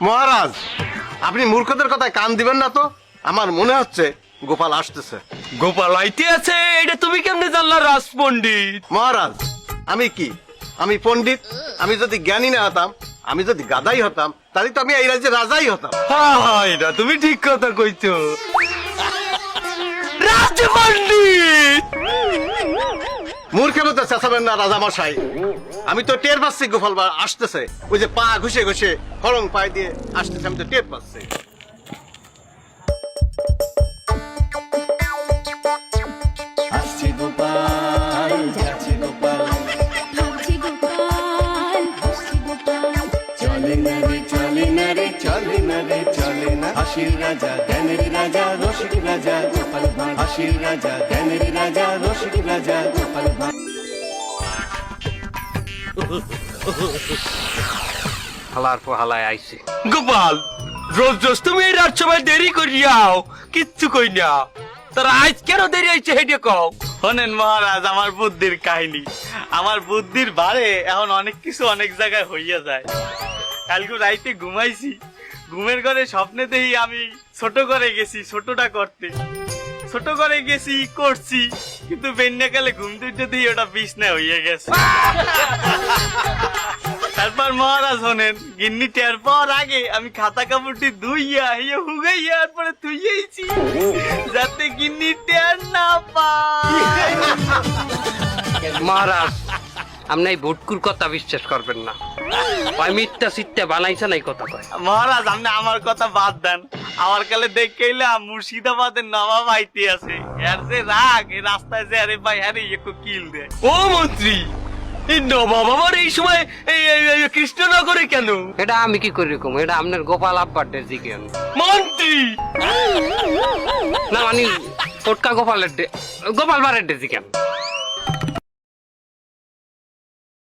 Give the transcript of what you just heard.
মহারাজ, আপনি মূর্খদের কথায় কান দিবেন না তো। আমার মনে হচ্ছে গোপাল আসতেছে। গোপাল আইতে আছে, এটা তুমি কেমনে জানলা রাজ পণ্ডিত? মহারাজ, আমি কি, আমি পণ্ডিত? আমি যদি জ্ঞানী না হতাম, আমি যদি গাদাই হতাম, তাহলে তো আমি এই রাজ্যের রাজাই হতাম। হ্যাঁ, এটা তুমি ঠিক কথা কইছো। রাজ পণ্ডিত, মূর্খের মতো চেঁচাবেন না রাজা মশাই। আমি তো টের পাচ্ছি গোপাল আসতেছে। ওই যে পা ঘুষে ঘুষে খড়ং পায়ে দিয়ে আসতেছে, আমি তো টের পাচ্ছি। আসছে গোপাল, যাচ্ছে গোপাল, ভাবছি গোপাল, হাসছি গোপাল, চলে না রে চলে না রে চলে না রে চলে না। হাসির রাজা জ্ঞানের রাজা রসিক রাজা গোপাল ভাঁড়। হাসির রাজা জ্ঞানের রাজা রসিক রাজা গোপাল ভাঁড়। হালার পর হালায় আইছে। গোপাল রোজ রোজ তুমি এই রাজসভায় দেরি করিয়াও, কিচ্ছু কই না। তার আজ কেন দেরি হয়েছে হেঁটে কও। শোনেন মহারাজ, আমার বুদ্ধির কাহিনী। আমার বুদ্ধির বারে এখন অনেক কিছু অনেক জায়গায় হইয়া যায়। কালকে রাইতে ঘুমাইছি, ঘুমের ঘরে স্বপ্নে দেখি আমি ছোট করে গেছি ছোটটা করতে। ছোট করে গেছি করছি, কিন্তু বেন্যাকালে ঘুম তুইতে দিয়ে ওটা বিছনা হইয়া গেছে। তারপর মহারাজ শোনেন, গিন্নি টের পাওয়ার আগে আমি খাতা কাপড়টি ধুইয়া হিয়া হুগাইয়া পরে ধুইয়াইছি, যাতে গিন্নি টের না পায়। মহারাজ, আপনি এই ভুটকুর কথা বিশ্বাস করবেন না। ওই মিথ্যা সিটটা বানাইছে না এই কথা কয়। মহারাজ, আপনি আমার কথা বাদ দেন। আমার কালে দেখেইলাম মুর্শিদাবাদের নবাব আইতে আছে। এর যে রাগ, এই রাস্তায় যে আরে ভাই আরে একটু কিল দেয়। ও মন্ত্রী, এই নবাব আমার এই সময় এই কৃষ্ণনগরে কেন? এটা আমি কি করি কম, এটা আপনার গোপাল আব্বার জিজ্ঞেন। মন্ত্রী, না মানে টোটকা গোপালের গোপাল বারের জিজ্ঞেন।